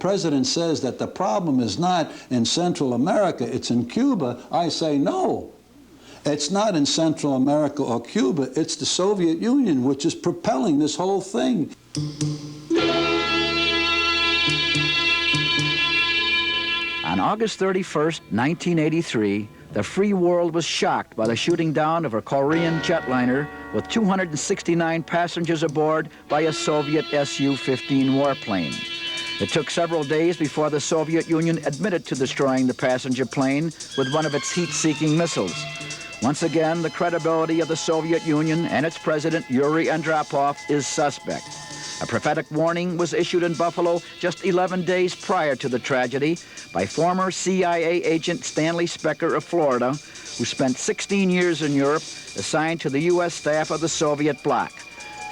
president says that the problem is not in Central America, it's in Cuba, I say no. It's not in Central America or Cuba, it's the Soviet Union which is propelling this whole thing. On August 31st, 1983, the free world was shocked by the shooting down of a Korean jetliner with 269 passengers aboard by a Soviet Su-15 warplane. It took several days before the Soviet Union admitted to destroying the passenger plane with one of its heat-seeking missiles. Once again, the credibility of the Soviet Union and its president, Yuri Andropov, is suspect. A prophetic warning was issued in Buffalo just 11 days prior to the tragedy by former CIA agent Stanley Specker of Florida, who spent 16 years in Europe, assigned to the U.S. staff of the Soviet bloc.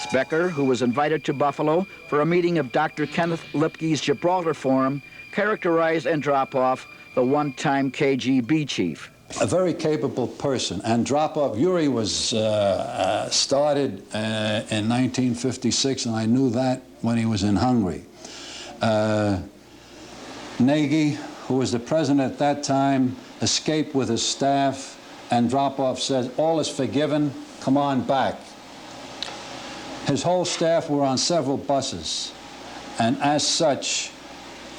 Specker, who was invited to Buffalo for a meeting of Dr. Kenneth Lipke's Gibraltar Forum, characterized Andropov, the one-time KGB chief. A very capable person. Andropov, Yuri was started in 1956, and I knew that when he was in Hungary. Nagy, who was the president at that time, escaped with his staff. Andropov says, all is forgiven, come on back. His whole staff were on several buses, and as such,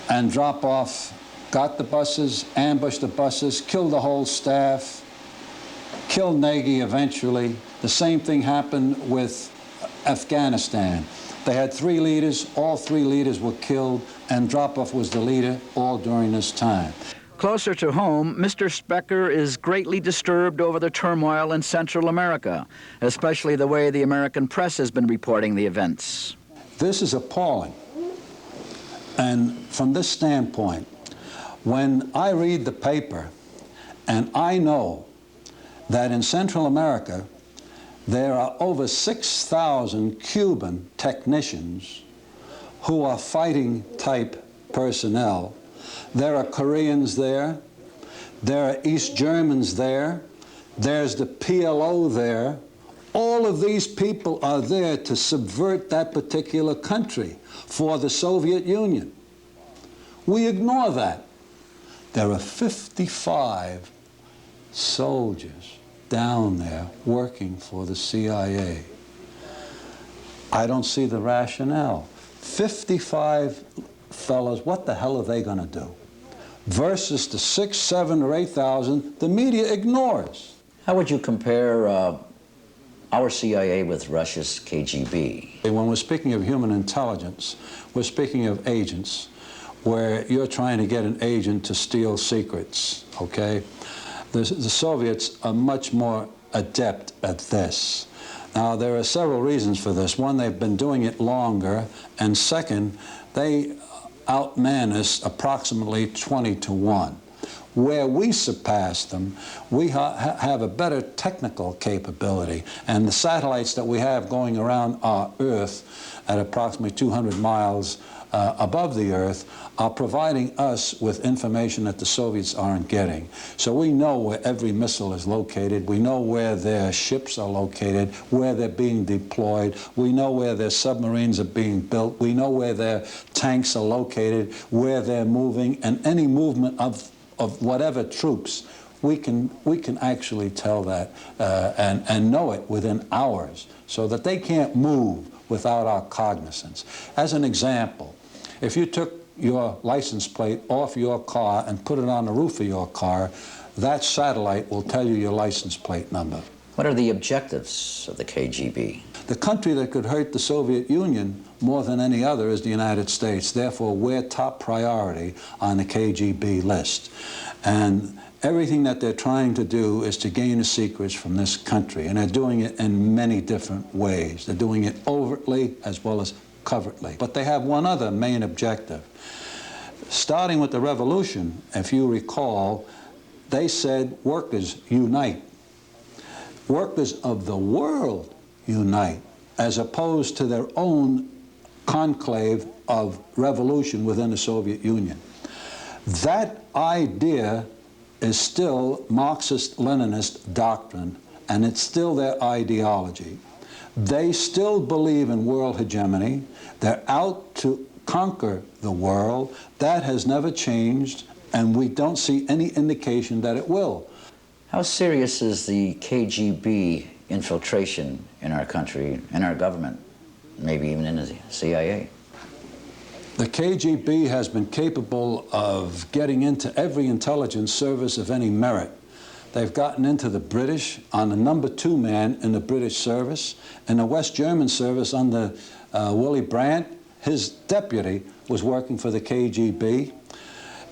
Andropov got the buses, ambushed the buses, killed the whole staff, killed Nagy eventually. The same thing happened with Afghanistan. They had 3 leaders, all 3 leaders were killed, and Andropov was the leader all during this time. Closer to home, Mr. Specker is greatly disturbed over the turmoil in Central America, especially the way the American press has been reporting the events. This is appalling. And from this standpoint, when I read the paper and I know that in Central America there are over 6,000 Cuban technicians who are fighting type personnel, there are Koreans there, there are East Germans there, there's the PLO there, all of these people are there to subvert that particular country for the Soviet Union. We ignore that. There are 55 soldiers down there working for the CIA. I don't see the rationale. 55 fellows, what the hell are they going to do? Versus the 6, 7, or 8,000 the media ignores. How would you compare our CIA with Russia's KGB? When we're speaking of human intelligence, we're speaking of agents, where you're trying to get an agent to steal secrets, okay? The Soviets are much more adept at this. Now, there are several reasons for this. One, they've been doing it longer, and second, they outman us approximately 20 to 1. Where we surpass them, we have a better technical capability, and the satellites that we have going around our Earth at approximately 200 miles above the Earth are providing us with information that the Soviets aren't getting. So we know where every missile is located, we know where their ships are located, where they're being deployed, we know where their submarines are being built, we know where their tanks are located, where they're moving, and any movement of whatever troops, we can actually tell that and know it within hours, so that they can't move without our cognizance. As an example, if you took your license plate off your car and put it on the roof of your car, that satellite will tell you your license plate number. What are the objectives of the KGB? The country that could hurt the Soviet Union more than any other is the United States. Therefore, we're top priority on the KGB list. And everything that they're trying to do is to gain the secrets from this country. And they're doing it in many different ways. They're doing it overtly as well as covertly. But they have one other main objective. Starting with the revolution, if you recall, they said, workers unite. Workers of the world unite, as opposed to their own conclave of revolution within the Soviet Union. That idea is still Marxist-Leninist doctrine, and it's still their ideology. They still believe in world hegemony. They're out to conquer the world. That has never changed, and we don't see any indication that it will. How serious is the KGB infiltration in our country, in our government, maybe even in the CIA? The KGB has been capable of getting into every intelligence service of any merit. They've gotten into the British on the #2 man in the British service. In the West German service under Willy Brandt, his deputy was working for the KGB.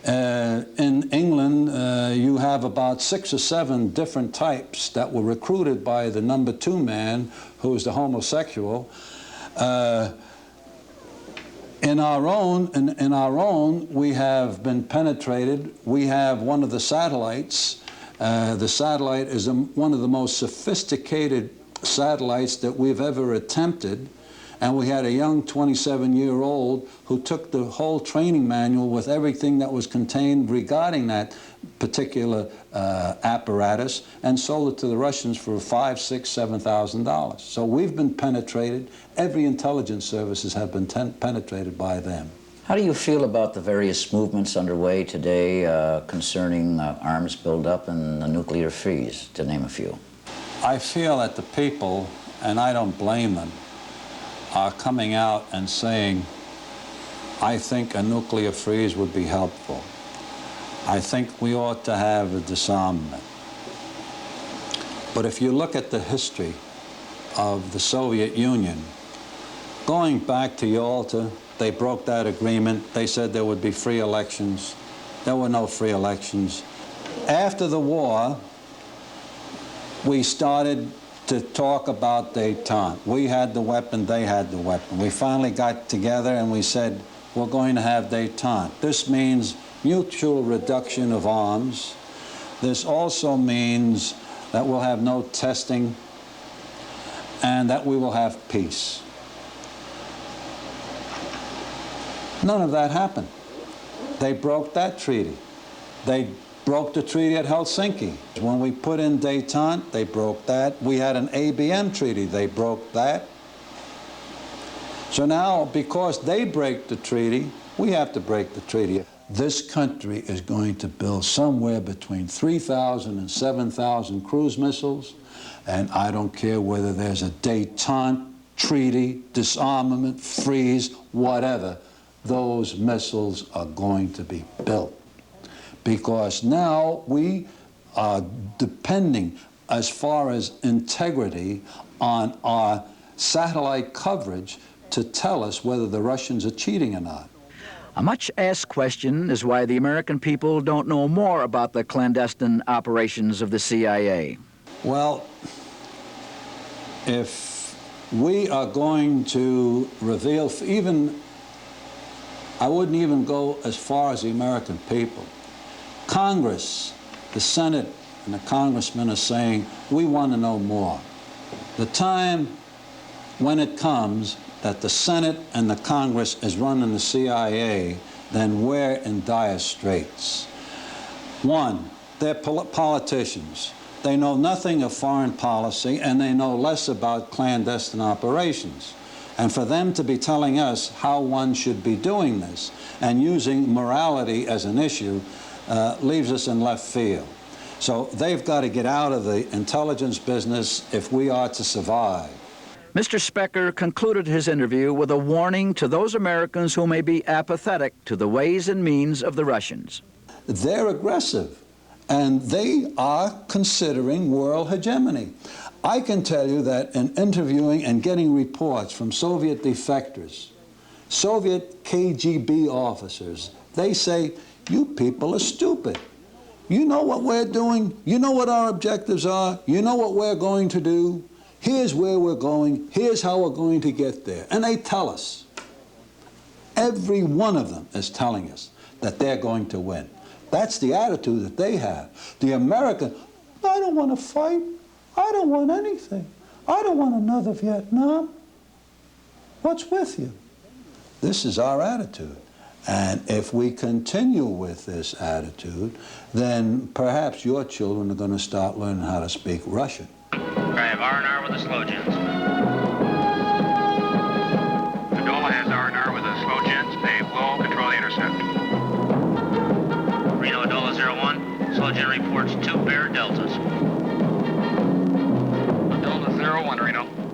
In England, you have about 6 or 7 different types that were recruited by the #2 man, who is the homosexual. In our own, we have been penetrated. We have one of the satellites. The satellite is one of the most sophisticated satellites that we've ever attempted. And we had a young 27-year-old who took the whole training manual with everything that was contained regarding that particular apparatus and sold it to the Russians for $5,000, $6,000, $7,000. So we've been penetrated. Every intelligence services have been penetrated by them. How do you feel about the various movements underway today concerning arms buildup and the nuclear freeze, to name a few? I feel that the people, and I don't blame them, are coming out and saying, I think a nuclear freeze would be helpful. I think we ought to have a disarmament. But if you look at the history of the Soviet Union, going back to Yalta, they broke that agreement. They said there would be free elections. There were no free elections. After the war, we started to talk about détente. We had the weapon, they had the weapon. We finally got together and we said, we're going to have détente. This means mutual reduction of arms. This also means that we'll have no testing and that we will have peace. None of that happened. They broke that treaty. They broke the treaty at Helsinki. When we put in détente, they broke that. We had an ABM treaty, they broke that. So now, because they break the treaty, we have to break the treaty. This country is going to build somewhere between 3,000 and 7,000 cruise missiles, and I don't care whether there's a détente, treaty, disarmament, freeze, whatever, those missiles are going to be built. Because now we are depending, as far as integrity, on our satellite coverage to tell us whether the Russians are cheating or not. A much asked question is why the American people don't know more about the clandestine operations of the CIA. Well, if we are going to reveal, I wouldn't even go as far as the American people. Congress, the Senate, and the congressmen are saying, we want to know more. The time when it comes that the Senate and the Congress is running the CIA, then we're in dire straits. One, they're politicians. They know nothing of foreign policy, and they know less about clandestine operations. And for them to be telling us how one should be doing this and using morality as an issue leaves us in left field. So they've got to get out of the intelligence business if we are to survive. Mr. Specker concluded his interview with a warning to those Americans who may be apathetic to the ways and means of the Russians. They're aggressive, and they are considering world hegemony. I can tell you that in interviewing and getting reports from Soviet defectors, Soviet KGB officers, they say, you people are stupid. You know what we're doing. You know what our objectives are. You know what we're going to do. Here's where we're going. Here's how we're going to get there. And they tell us. Every one of them is telling us that they're going to win. That's the attitude that they have. The American, I don't want to fight. I don't want anything. I don't want another Vietnam. What's with you? This is our attitude. And if we continue with this attitude, then perhaps your children are going to start learning how to speak Russian. I have R&R with the slow gens. Adola has R&R with the slow gens. Intelligent reports 2 Bear Deltas. Delta 01, Reno.